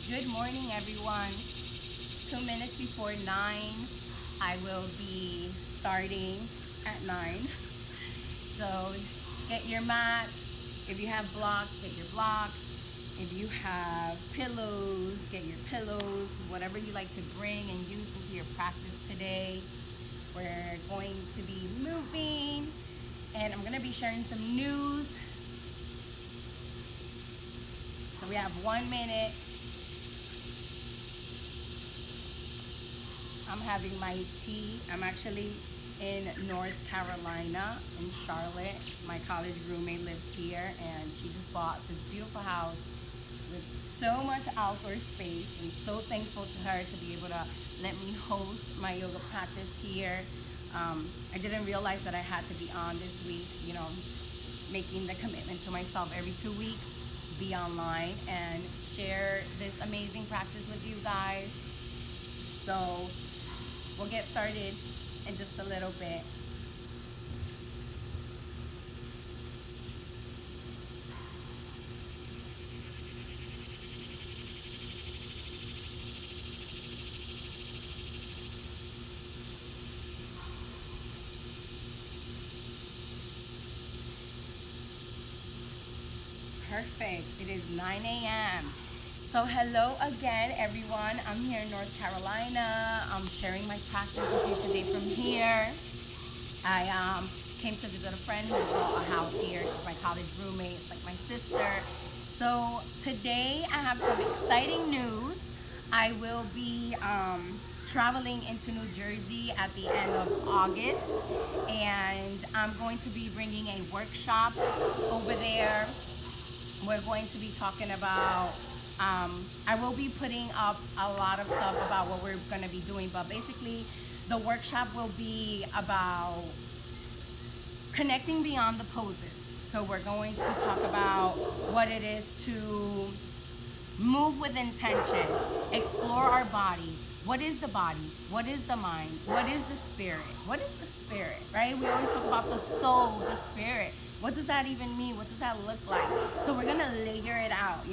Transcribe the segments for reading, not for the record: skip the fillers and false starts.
Good morning, everyone. 2 minutes before 9, I will be starting at 9. So get your mats. If you have blocks, get your blocks. If you have pillows, get your pillows. Whatever you like to bring and use into your practice today. We're going to be moving, and I'm going to be sharing some news. So we have 1 minute. I'm having my tea. I'm actually in North Carolina, in Charlotte. My college roommate lives here, and she just bought this beautiful house with so much outdoor space. I'm so thankful to her to be able to let me host my yoga practice here. I didn't realize that I had to be on this week, making the commitment to myself every 2 weeks, be online and share this amazing practice with you guys. So we'll get started in just a little bit. Perfect. It is 9 a.m. So hello again, everyone. I'm here in North Carolina. I'm sharing my practice with you today from here. I came to visit a friend who bought a house here. She's my college roommate. It's like my sister. So today I have some exciting news. I will be traveling into New Jersey at the end of August, and I'm going to be bringing a workshop over there. We're going to be talking about I will be putting up a lot of stuff about what we're going to be doing, but basically the workshop will be about connecting beyond the poses. So we're going to talk about what it is to move with intention, explore our bodies. What is the body? What is the mind? What is the spirit? What is the spirit, right? We always talk about the soul, the spirit. What does that even mean? What does that look like? So we're gonna layer it out,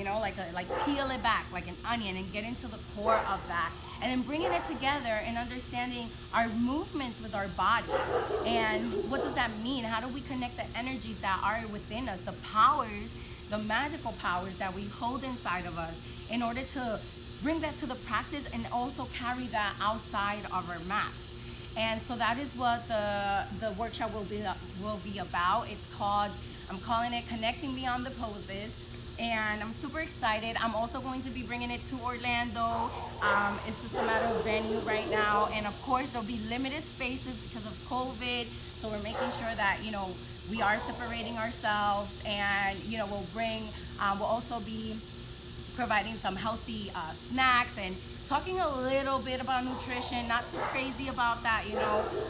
like peel it back like an onion and get into the core of that, and then bringing it together and understanding our movements with our body. And what does that mean? How do we connect the energies that are within us, the powers, the magical powers that we hold inside of us, in order to bring that to the practice and also carry that outside of our mats. And so that is what the workshop will be about. I'm calling it Connecting Beyond the Poses, and I'm super excited. I'm also going to be bringing it to Orlando. It's just a matter of venue right now, and of course there'll be limited spaces because of COVID. So we're making sure that we are separating ourselves, and we'll also be providing some healthy snacks and talking a little bit about nutrition. Not too crazy about that.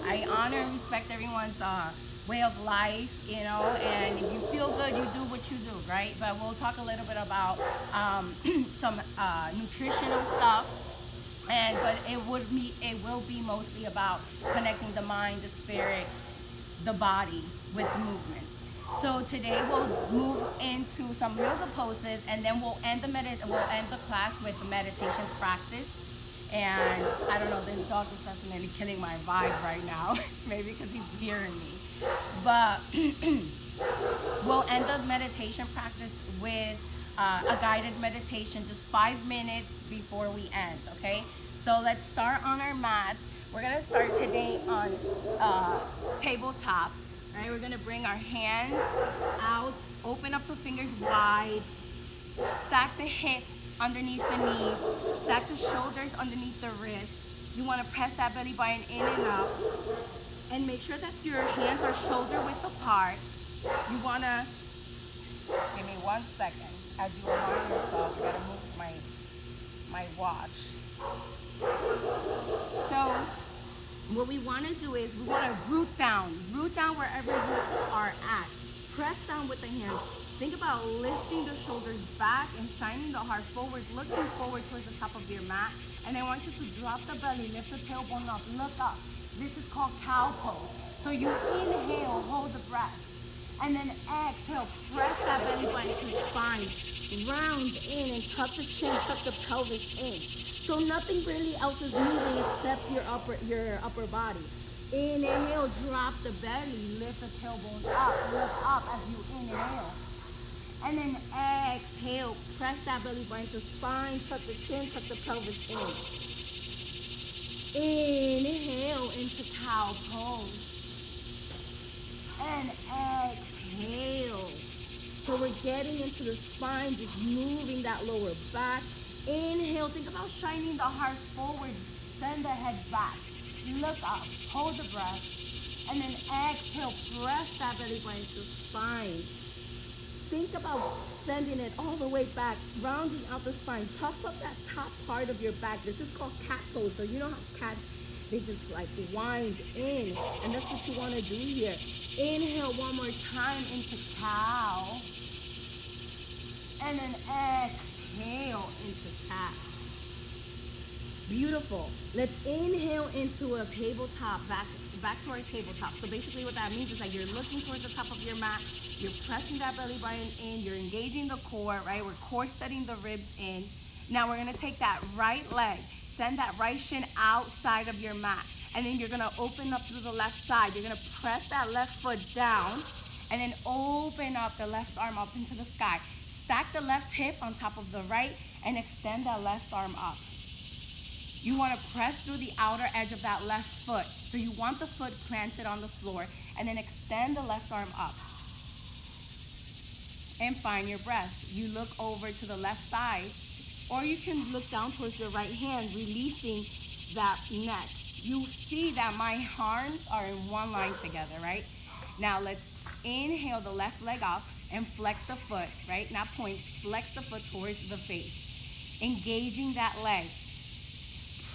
I honor and respect everyone's way of life, and if you feel good, you do what you do, right? But we'll talk a little bit about some nutritional stuff, but it will be mostly about connecting the mind, the spirit, the body with the movements. So today we'll move into some yoga poses, and then we'll end the class with the meditation practice. And I don't know, this dog is definitely killing my vibe right now, maybe because he's hearing me. But we'll end the meditation practice with a guided meditation, just 5 minutes before we end. Okay, so let's start on our mats. We're gonna start today on tabletop. Right, we're gonna bring our hands out, open up the fingers wide, stack the hips underneath the knees, stack the shoulders underneath the wrists. You wanna press that belly button in and up, and make sure that your hands are shoulder width apart. You wanna, give me 1 second, as you remind yourself, I gotta move my watch. So, what we want to do is we want to root down wherever you are at. Press down with the hands. Think about lifting the shoulders back and shining the heart forward, looking forward towards the top of your mat. And I want you to drop the belly, lift the tailbone up, look up. This is called cow pose. So you inhale, hold the breath. And then exhale, press that belly button to the spine. round in and tuck the chin, tuck the pelvis in. So nothing really else is moving except your upper body. Inhale, drop the belly, lift the tailbone up, lift up as you inhale. And then exhale, press that belly button to spine, tuck the chin, tuck the pelvis in. Inhale into cow pose. And exhale. So we're getting into the spine, just moving that lower back. Inhale, think about shining the heart forward. Send the head back. Look up, hold the breath. And then exhale, press that belly button to spine. Think about sending it all the way back, rounding out the spine. Puff up that top part of your back. This is called cat pose. So you know how cats, they just like wind in. And that's what you want to do here. Inhale one more time into cow. And then exhale into cat. Beautiful. Let's inhale into a tabletop, back to our tabletop. So basically what that means is that you're looking towards the top of your mat. You're pressing that belly button in. You're engaging the core, right? We're core setting the ribs in. Now we're going to take that right leg. Send that right shin outside of your mat. And then you're going to open up through the left side. You're going to press that left foot down. And then open up the left arm up into the sky. Stack the left hip on top of the right. And extend that left arm up. You want to press through the outer edge of that left foot. So you want the foot planted on the floor. And then extend the left arm up. And find your breath. You look over to the left side. Or you can look down towards your right hand, releasing that neck. You see that my arms are in one line together, right? Now let's inhale the left leg up and flex the foot, right? Not point, flex the foot towards the face. Engaging that leg.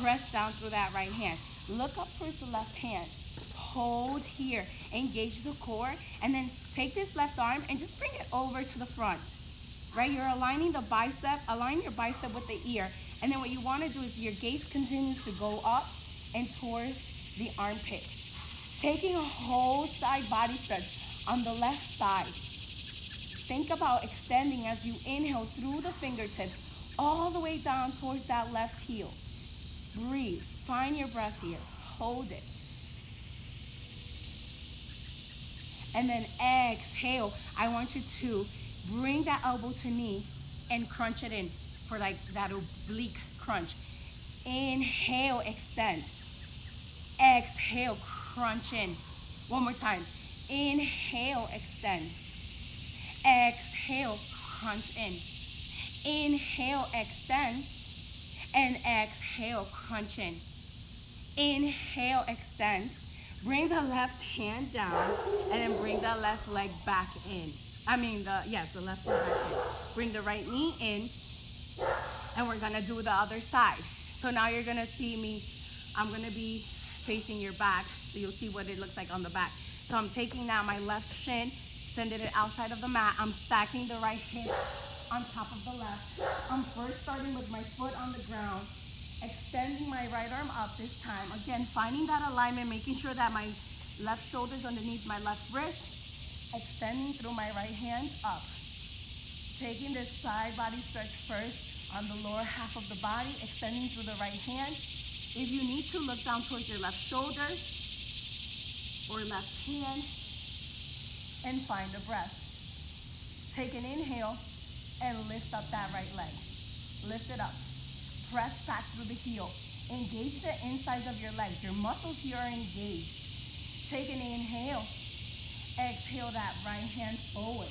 Press down through that right hand. Look up towards the left hand. Hold here. Engage the core. And then take this left arm and just bring it over to the front. Right? You're aligning the bicep. Align your bicep with the ear. And then what you want to do is your gaze continues to go up and towards the armpit. Taking a whole side body stretch on the left side. Think about extending as you inhale through the fingertips all the way down towards that left heel. Breathe. Find your breath here. Hold it. And then exhale. I want you to bring that elbow to knee and crunch it in for like that oblique crunch. Inhale, extend. Exhale, crunch in. One more time. Inhale, extend. Exhale, crunch in. Inhale, extend. And exhale, crunch in. Inhale, extend. Bring the left hand down and then bring the left leg back in. The left leg back in. Bring the right knee in and we're gonna do the other side. So now you're gonna see me, I'm gonna be facing your back so you'll see what it looks like on the back. So I'm taking now my left shin, sending it outside of the mat. I'm stacking the right hip on top of the left. I'm first starting with my foot on the ground, extending my right arm up this time. Again, finding that alignment, making sure that my left shoulder's underneath my left wrist, extending through my right hand up. Taking this side body stretch first on the lower half of the body, extending through the right hand. If you need to, look down towards your left shoulder or left hand and find a breath. Take an inhale and lift up that right leg. Lift it up. Press back through the heel. Engage the insides of your legs. Your muscles here are engaged. Take an inhale. Exhale that right hand forward.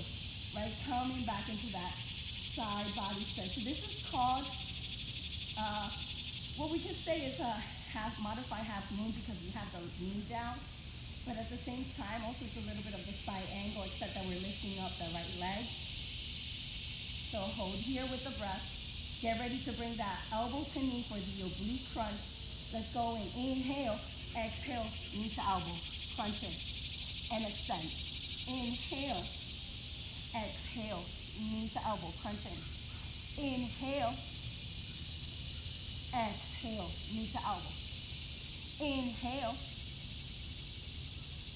Right, coming back into that side body stretch. So this is called, what we can say is a modified half moon because we have the knee down. But at the same time, also it's a little bit of the side angle, except that we're lifting up the right leg. So hold here with the breath. Get ready to bring that elbow to knee for the oblique crunch. Let's go in. Inhale, exhale, knee to elbow. Crunch in and extend. Inhale, exhale, knee to elbow. Crunch in. Inhale, exhale, knee to elbow. Inhale,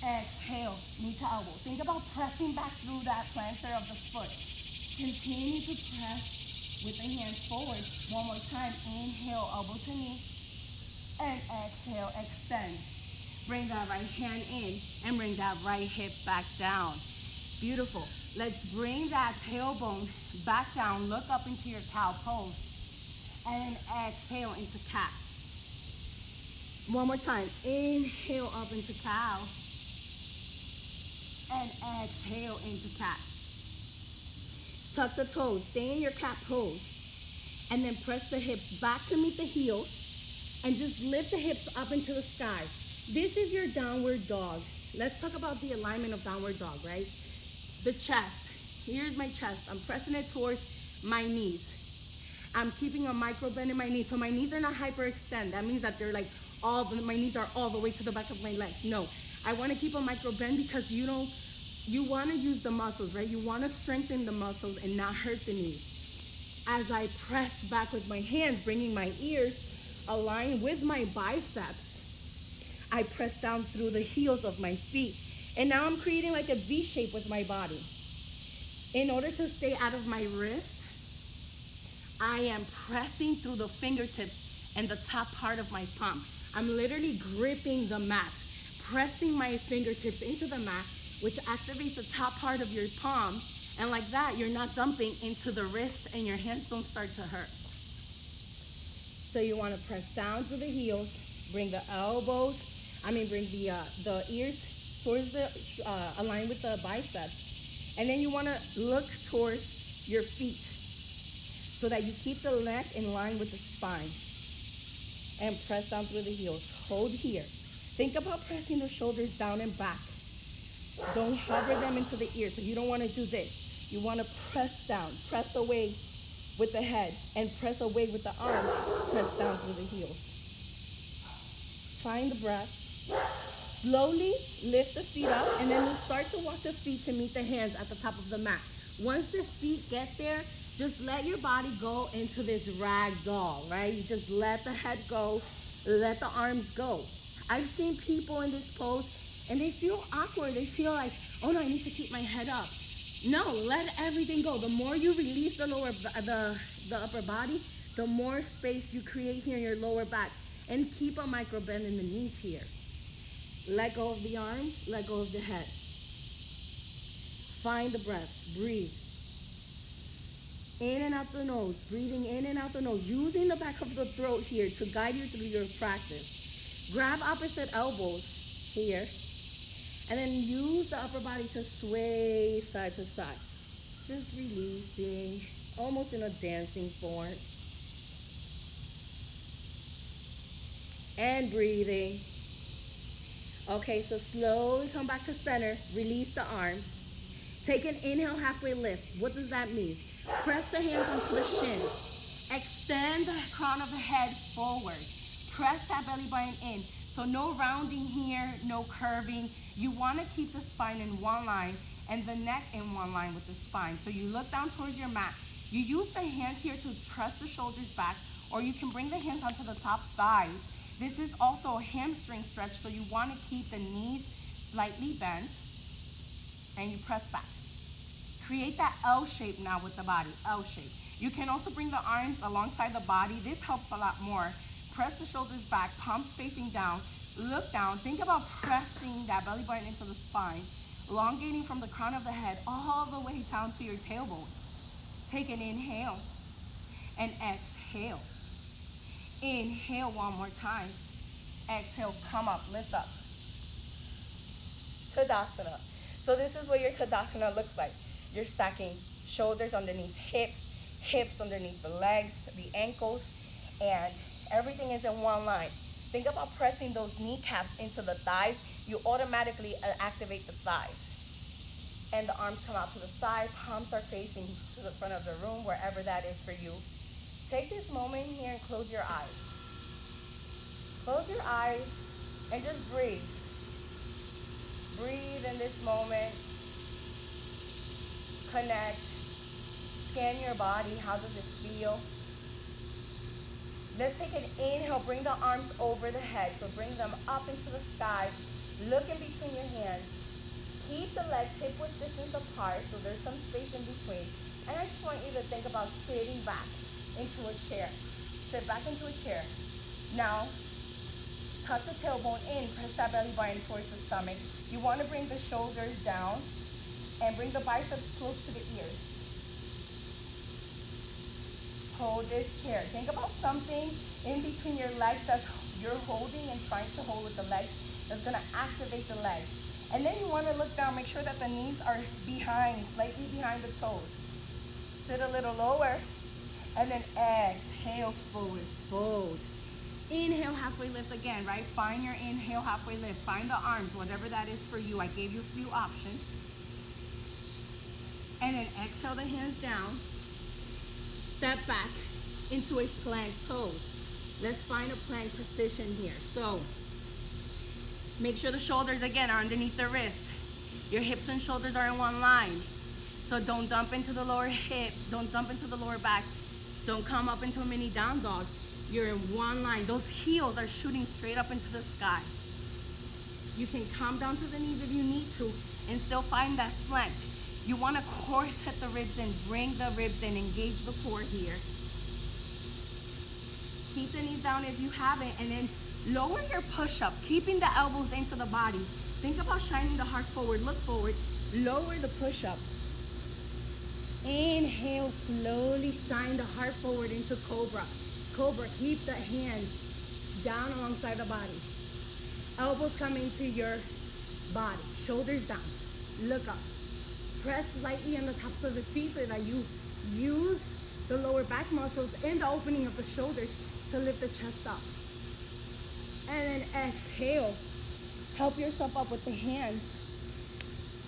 exhale, knee to elbow. Think about pressing back through that plantar of the foot. Continue to press with the hands forward. One more time. Inhale, elbow to knee. And exhale, extend. Bring that right hand in and bring that right hip back down. Beautiful. Let's bring that tailbone back down. Look up into your cow pose. And exhale into cat. One more time. Inhale up into cow. And exhale into cat. Tuck the toes. Stay in your cat pose. And then press the hips back to meet the heels. And just lift the hips up into the sky. This is your downward dog. Let's talk about the alignment of downward dog, right? The chest. Here's my chest. I'm pressing it towards my knees. I'm keeping a micro bend in my knees. So my knees are not hyperextend. That means that they're like my knees are all the way to the back of my legs. No, I want to keep a micro bend because you want to use the muscles, right? You want to strengthen the muscles and not hurt the knees. As I press back with my hands, bringing my ears aligned with my biceps, I press down through the heels of my feet. And now I'm creating like a V shape with my body. In order to stay out of my wrist, I am pressing through the fingertips and the top part of my palm. I'm literally gripping the mat, pressing my fingertips into the mat, which activates the top part of your palm. And like that, you're not dumping into the wrist and your hands don't start to hurt. So you want to press down to the heels, bring the bring the ears towards align with the biceps. And then you want to look towards your feet so that you keep the neck in line with the spine. And press down through the heels. Hold here. Think about pressing the shoulders down and back. Don't hover them into the ears. So you don't want to do this. You want to press down, press away with the head, and press away with the arms. Press down through the heels. Find the breath. Slowly lift the feet up, and then we'll start to walk the feet to meet the hands at the top of the mat. Once the feet get there, just let your body go into this rag doll, right? You just let the head go, let the arms go. I've seen people in this pose and they feel awkward. They feel like, oh no, I need to keep my head up. No, let everything go. The more you release the upper body, the more space you create here in your lower back. And keep a micro bend in the knees here. Let go of the arm, let go of the head. Find the breath, breathe. In and out the nose, breathing in and out the nose, using the back of the throat here to guide you through your practice. Grab opposite elbows here, and then use the upper body to sway side to side. Just releasing, almost in a dancing form. And breathing. Okay, so slowly come back to center, release the arms. Take an inhale, halfway lift. What does that mean? Press the hands onto the shins. Extend the crown of the head forward. Press that belly button in. So no rounding here, no curving. You want to keep the spine in one line and the neck in one line with the spine. So you look down towards your mat. You use the hands here to press the shoulders back, or you can bring the hands onto the top thighs. This is also a hamstring stretch, so you want to keep the knees slightly bent and you press back. Create that L shape now with the body, L shape. You can also bring the arms alongside the body. This helps a lot more. Press the shoulders back, palms facing down. Look down. Think about pressing that belly button into the spine, elongating from the crown of the head all the way down to your tailbone. Take an inhale and exhale. Inhale one more time. Exhale, come up, lift up. Tadasana. So this is what your Tadasana looks like. You're stacking shoulders underneath hips, hips underneath the legs, the ankles, and everything is in one line. Think about pressing those kneecaps into the thighs. You automatically activate the thighs. And the arms come out to the side, palms are facing to the front of the room, wherever that is for you. Take this moment here and close your eyes. Close your eyes and just breathe. Breathe in this moment. Connect. Scan your body. How does it feel? Let's take an inhale. Bring the arms over the head. So bring them up into the sky. Look in between your hands. Keep the legs hip width distance apart, so there's some space in between. And I just want you to think about sitting back into a chair. Sit back into a chair. Now, tuck the tailbone in, press that belly button towards the stomach. You want to bring the shoulders down and bring the biceps close to the ears. Hold this chair. Think about something in between your legs that you're holding and trying to hold with the legs that's going to activate the legs. And then you want to look down, make sure that the knees are behind, slightly behind the toes. Sit a little lower, and then exhale, forward, fold. Inhale, halfway lift again, right? Find your inhale, halfway lift. Find the arms, whatever that is for you. I gave you a few options. And then exhale the hands down. Step back into a plank pose. Let's find a plank position here. So, make sure the shoulders, again, are underneath the wrist. Your hips and shoulders are in one line. So don't dump into the lower hip. Don't dump into the lower back. Don't come up into a mini down dog. You're in one line. Those heels are shooting straight up into the sky. You can come down to the knees if you need to and still find that slant. You want to corset the ribs in. Bring the ribs in. Engage the core here. Keep the knees down if you haven't, and then lower your push-up, keeping the elbows into the body. Think about shining the heart forward. Look forward. Lower the push-up. Inhale, slowly shine the heart forward into cobra. Cobra, keep the hands down alongside the body. Elbows come into your body. Shoulders down. Look up. Press lightly on the tops of the feet so that you use the lower back muscles and the opening of the shoulders to lift the chest up. And then exhale. Help yourself up with the hands.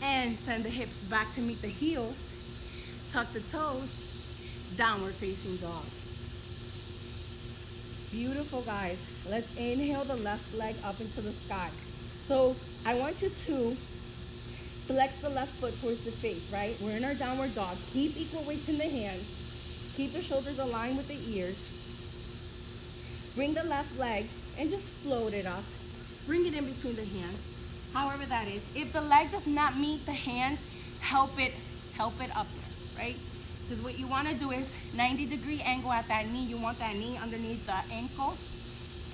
And send the hips back to meet the heels. Tuck the toes. Downward facing dog. Beautiful, guys. Let's inhale the left leg up into the sky. So I want you to flex the left foot towards the face, right? We're in our downward dog. Keep equal weights in the hands. Keep the shoulders aligned with the ears. Bring the left leg and just float it up. Bring it in between the hands, however that is. If the leg does not meet the hands, help it up there, right? Because what you want to do is 90-degree angle at that knee. You want that knee underneath the ankle,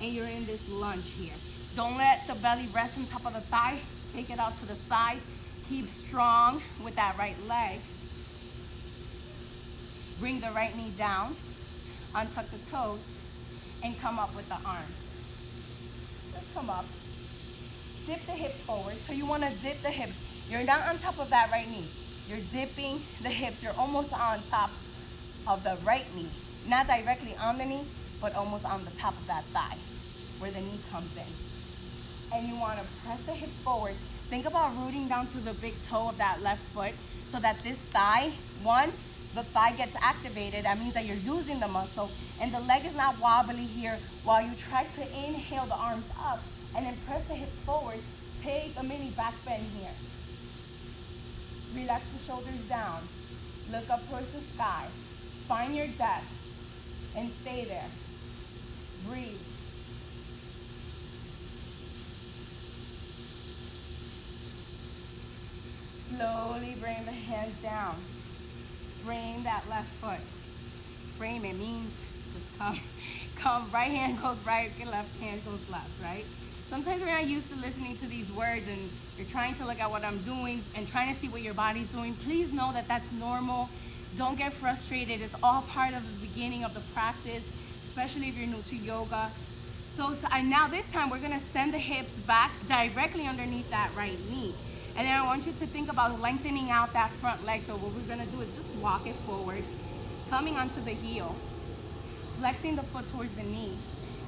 and you're in this lunge here. Don't let the belly rest on top of the thigh. Take it out to the side. Keep strong with that right leg. Bring the right knee down. Untuck the toes, and come up with the arms. Just come up. Dip the hips forward. So you want to dip the hips. You're not on top of that right knee. You're dipping the hips. You're almost on top of the right knee. Not directly on the knee, but almost on the top of that thigh where the knee comes in. And you want to press the hips forward. Think about rooting down to the big toe of that left foot so that this thigh, the thigh gets activated. That means that you're using the muscle, and the leg is not wobbly here while you try to inhale the arms up and then press the hips forward. Take a mini back bend here. Relax the shoulders down. Look up towards the sky. Find your depth and stay there. Breathe. Slowly bring the hands down. Frame that left foot. Frame it means just come. Right hand goes right, left hand goes left, right? Sometimes we're not used to listening to these words and you're trying to look at what I'm doing and trying to see what your body's doing. Please know that that's normal. Don't get frustrated. It's all part of the beginning of the practice, especially if you're new to yoga. So now this time we're gonna send the hips back directly underneath that right knee. And then I want you to think about lengthening out that front leg. So what we're gonna do is just walk it forward, coming onto the heel, flexing the foot towards the knee.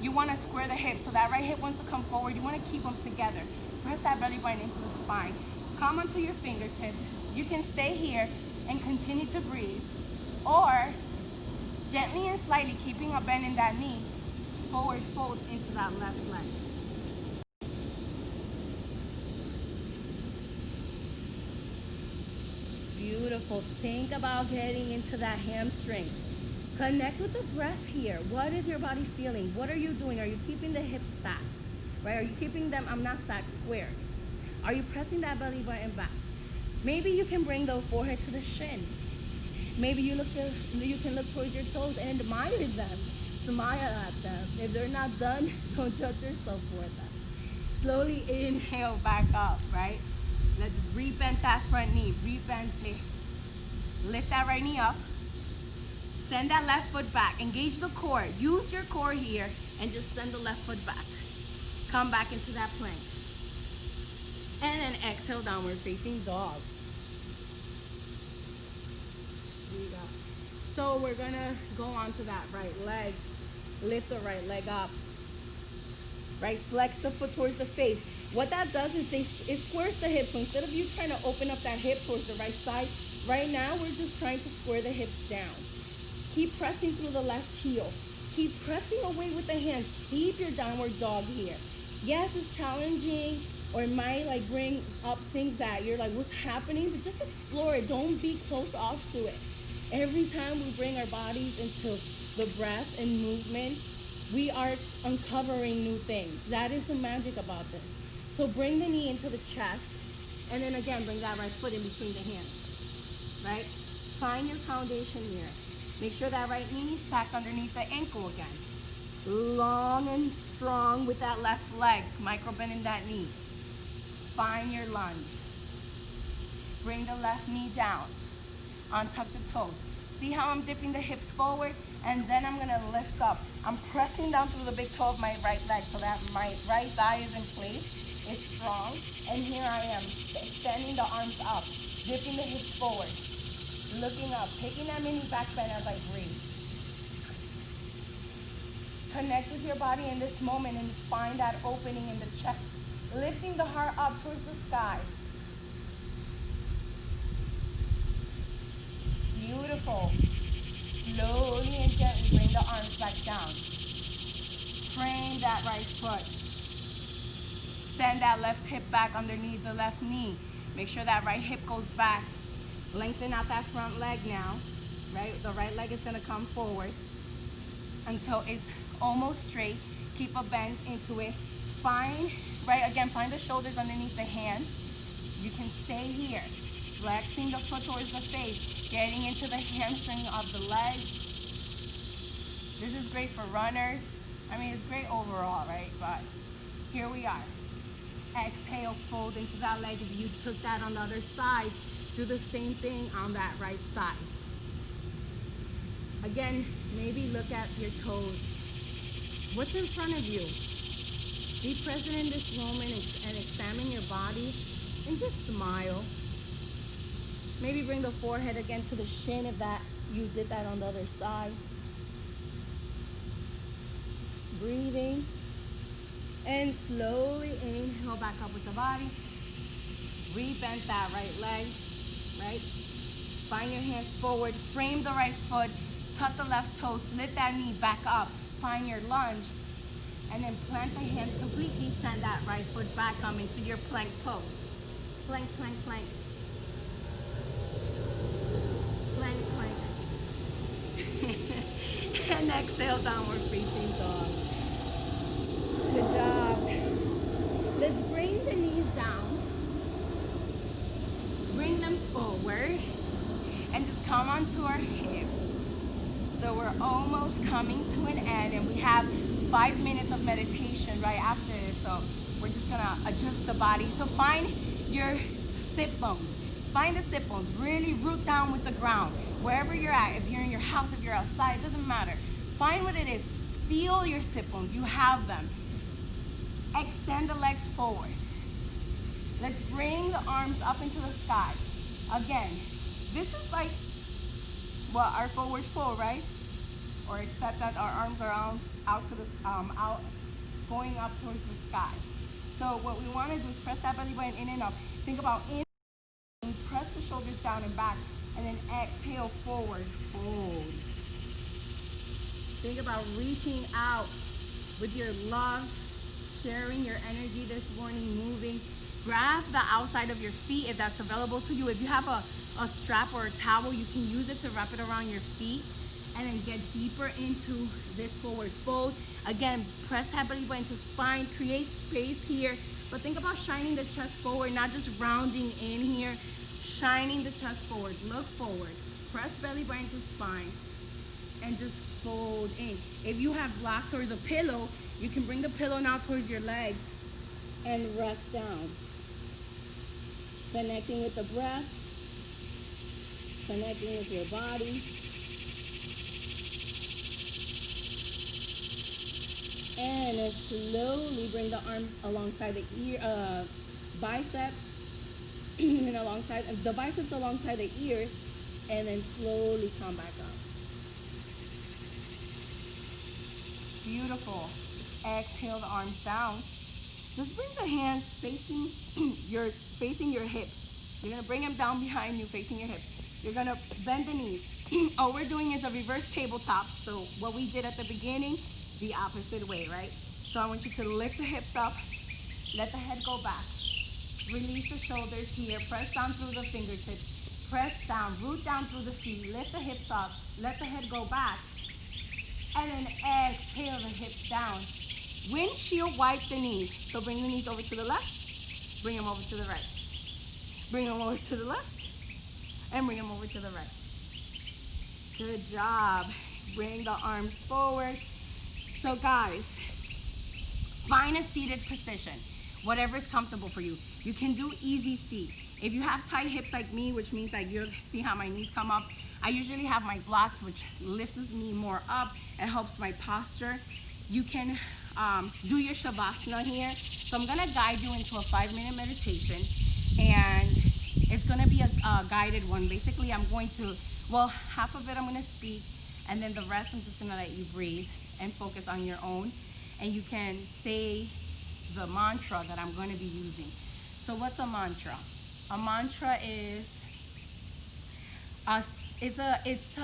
You want to square the hips, so that right hip wants to come forward. You want to keep them together. Press that belly button into the spine. Come onto your fingertips. You can stay here and continue to breathe. Or, gently and slightly, keeping a bend in that knee, forward fold into that left leg. Beautiful. Think about getting into that hamstring. Connect with the breath here. What is your body feeling? What are you doing? Are you keeping the hips stacked? Right? Are you keeping them, I'm not stacked, square? Are you pressing that belly button back? Maybe you can bring the forehead to the shin. Maybe you can look towards your toes and admire them. Smile at them. If they're not done, don't judge yourself for them. Slowly inhale back up, right? Let's rebend that front knee. Rebend it. Lift that right knee up. Send that left foot back. Engage the core. Use your core here and just send the left foot back. Come back into that plank. And then exhale, downward facing dog. Here we go. So we're gonna go onto that right leg. Lift the right leg up. Right, flex the foot towards the face. What that does is it squares the hips. So instead of you trying to open up that hip towards the right side, right now we're just trying to square the hips down. Keep pressing through the left heel. Keep pressing away with the hands. Keep your downward dog here. Yes, it's challenging, or it might like bring up things that you're like, what's happening? But just explore it. Don't be close off to it. Every time we bring our bodies into the breath and movement, we are uncovering new things. That is the magic about this. So bring the knee into the chest, and then again, bring that right foot in between the hands, right? Find your foundation here. Make sure that right knee is stacked underneath the ankle again. Long and strong with that left leg, micro bend in that knee. Find your lunge. Bring the left knee down. Untuck the toes. See how I'm dipping the hips forward, and then I'm gonna lift up. I'm pressing down through the big toe of my right leg so that my right thigh is in place. It's strong, and here I am, extending the arms up, dipping the hips forward, looking up, taking that mini back bend as I breathe. Connect with your body in this moment and find that opening in the chest, lifting the heart up towards the sky. Beautiful. Slowly and gently bring the arms back down. Frame that right foot. Send that left hip back underneath the left knee. Make sure that right hip goes back. Lengthen out that front leg now, right? The right leg is gonna come forward until it's almost straight. Keep a bend into it. Find the shoulders underneath the hands. You can stay here. Flexing the foot towards the face, getting into the hamstring of the leg. This is great for runners. I mean, it's great overall, right? But here we are. Exhale, fold into that leg. If you took that on the other side, do the same thing on that right side. Again, maybe look at your toes. What's in front of you? Be present in this moment and examine your body and just smile. Maybe bring the forehead again to the shin if you did that on the other side. Breathing. And slowly inhale back up with the body. Rebend that right leg, right? Find your hands forward. Frame the right foot. Tuck the left toes. Lift that knee back up. Find your lunge. And then plant the hands completely. Send that right foot back into your plank pose. Plank, plank, plank. Plank, plank. And exhale, downward facing dog. Good job. Let's bring the knees down. Bring them forward. And just come onto our hips. So we're almost coming to an end, and we have 5 minutes of meditation right after this. So we're just gonna adjust the body. So find your sit bones. Find the sit bones. Really root down with the ground. Wherever you're at, if you're in your house, if you're outside, it doesn't matter. Find what it is. Feel your sit bones. You have them. Extend the legs forward. Let's bring the arms up into the sky. Again, this is like our forward fold, right? Or except that our arms are out to the going up towards the sky. So what we want to do is press that belly button in and up. Think about in, press the shoulders down and back, and then exhale forward, fold. Think about reaching out with your love, sharing your energy this morning, moving. Grab the outside of your feet if that's available to you. If you have a strap or a towel, you can use it to wrap it around your feet, and then get deeper into this forward fold. Again, press that belly button to spine, create space here, but think about shining the chest forward, not just rounding in here, shining the chest forward. Look forward. press belly button to spine and just fold in. If you have blocks or the pillow, you can bring the pillow now towards your legs and rest down. Connecting with the breath, connecting with your body. And slowly bring the arms alongside the ear, biceps, and alongside the biceps alongside the ears, and then slowly come back up. Beautiful. Exhale the arms down. Just bring the hands facing your hips. You're gonna bring them down behind you, facing your hips. You're gonna bend the knees. All we're doing is a reverse tabletop. So what we did at the beginning, the opposite way, right? So I want you to lift the hips up, let the head go back. Release the shoulders here, press down through the fingertips, press down, root down through the feet, lift the hips up, let the head go back, and then exhale the hips down. Windshield wipe the knees. So bring the knees over to the left, bring them over to the right. Bring them over to the left, and bring them over to the right. Good job. Bring the arms forward. So guys, find a seated position, whatever is comfortable for you. You can do easy seat. If you have tight hips like me, which means like you'll see how my knees come up, I usually have my blocks, which lifts me more up and helps my posture. You can do your shavasana here. So I'm gonna guide you into a 5-minute meditation, and it's gonna be a guided one. Basically, I'm going to, well, half of it I'm gonna speak, and then the rest I'm just gonna let you breathe and focus on your own. And you can say the mantra that I'm gonna be using. So what's a mantra? A mantra is it's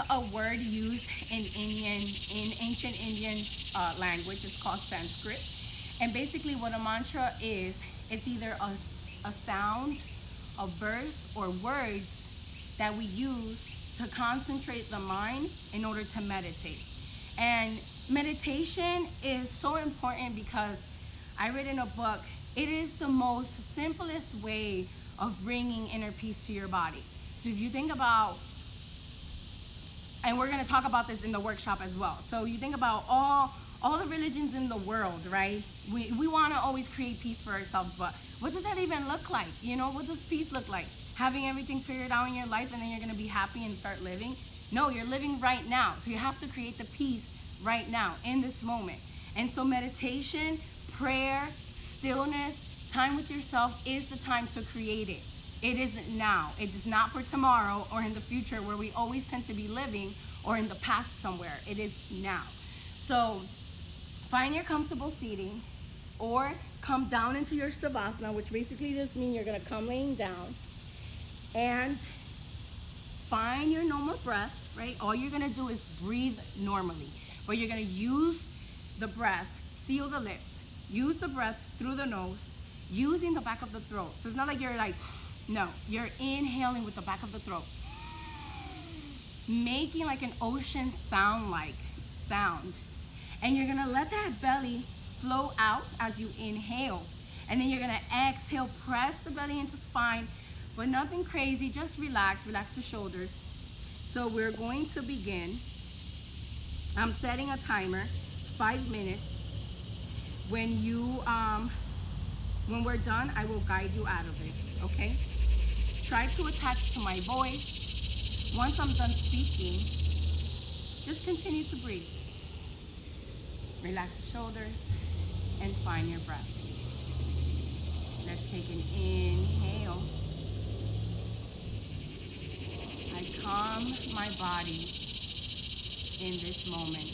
a word used in ancient Indian language. It's called Sanskrit. And basically what a mantra is, it's either a sound, a verse, or words that we use to concentrate the mind in order to meditate. And meditation is so important because I read in a book, it is the most simplest way of bringing inner peace to your body. So if you think about, and we're going to talk about this in the workshop as well. So you think about all the religions in the world, right? We want to always create peace for ourselves, but what does that even look like? You know, what does peace look like? Having everything figured out in your life and then you're going to be happy and start living? No, you're living right now. So you have to create the peace right now in this moment. And so meditation, prayer, stillness, time with yourself is the time to create it. It isn't now. It is not for tomorrow or in the future where we always tend to be living, or in the past somewhere. It is now. So find your comfortable seating or come down into your savasana, which basically just means you're going to come laying down, and find your normal breath, right? All you're going to do is breathe normally, but you're going to use the breath, seal the lips, use the breath through the nose, using the back of the throat. So it's not like you're like, no, you're inhaling with the back of the throat, making like an ocean sound, and you're gonna let that belly flow out as you inhale, and then you're gonna exhale, press the belly into spine, but nothing crazy, just relax the shoulders. So we're going to begin. I'm setting a timer, 5 minutes. When we're done, I will guide you out of it, okay? Try to attach to my voice. Once I'm done speaking, just continue to breathe. Relax the shoulders and find your breath. Let's take an inhale. I calm my body in this moment.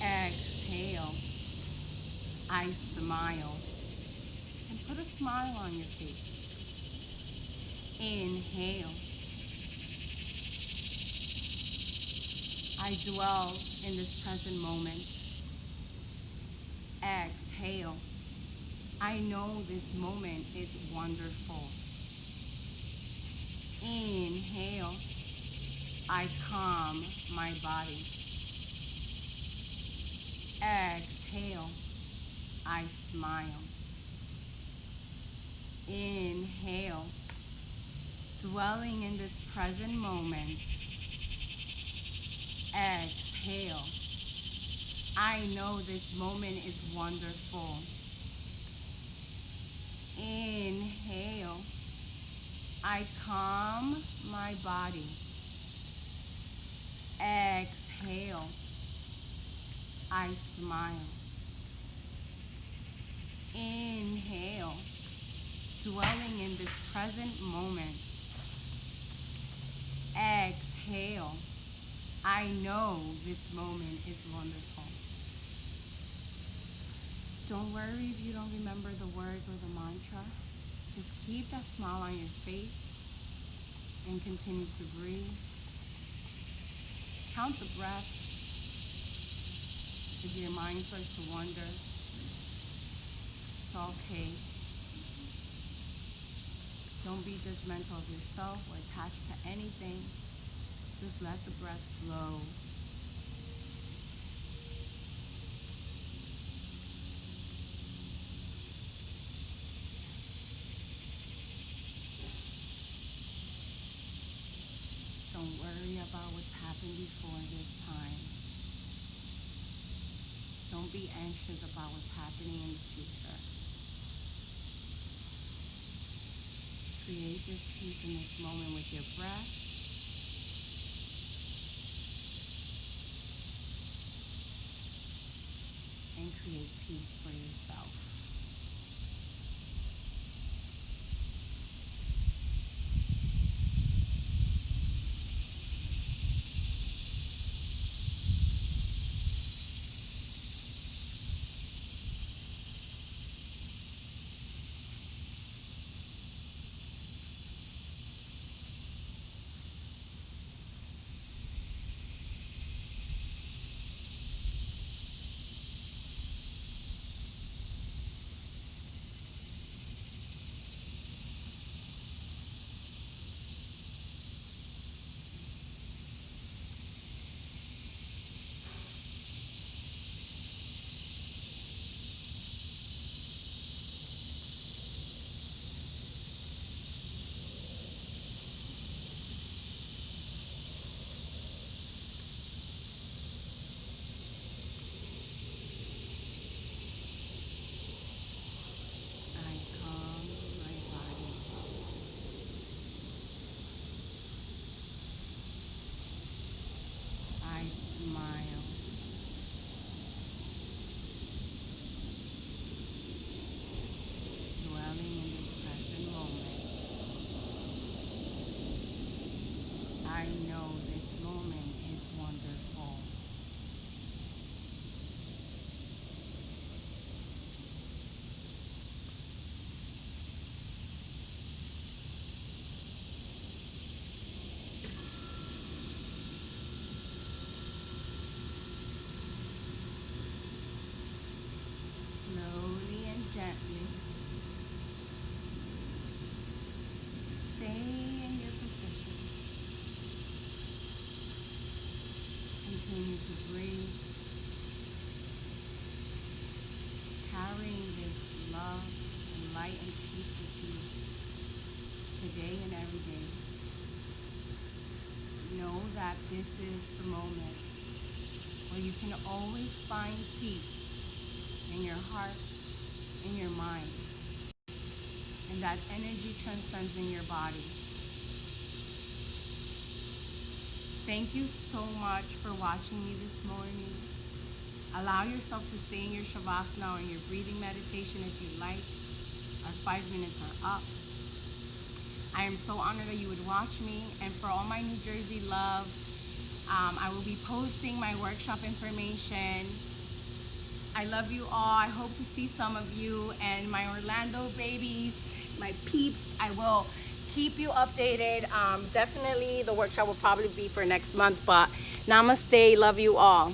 Exhale. I smile. And put a smile on your face. Inhale. I dwell in this present moment. Exhale. I know this moment is wonderful. Inhale. I calm my body. Exhale. I smile. Inhale. Dwelling in this present moment. Exhale. I know this moment is wonderful. Inhale. I calm my body. Exhale. I smile. Inhale. Dwelling in this present moment. Exhale. I know this moment is wonderful. Don't worry if you don't remember the words or the mantra. Just keep that smile on your face and continue to breathe. Count the breaths. If your mind starts to wander, it's okay. Don't be judgmental of yourself or attached to anything. Just let the breath flow. Don't worry about what's happened before this time. Don't be anxious about what's happening in the future. Create this peace in this moment with your breath. And create peace for yourself. I calm my body. I smile. Dwelling in this present moment. I know this moment is wonderful. Slowly and gently, stay in your position. Continue to breathe, carrying this love and light and peace with you today and every day. Know that this is the moment where you can always find peace in your heart, in your mind, and that energy transcends in your body. Thank you so much for watching me this morning. Allow yourself to stay in your Shavasana or your breathing meditation if you like. Our 5 minutes are up. I am so honored that you would watch me. And for all my New Jersey love, I will be posting my workshop information. I love you all. I hope to see some of you, and my Orlando babies, my peeps. I will keep you updated. Definitely the workshop will probably be for next month, but namaste. Love you all.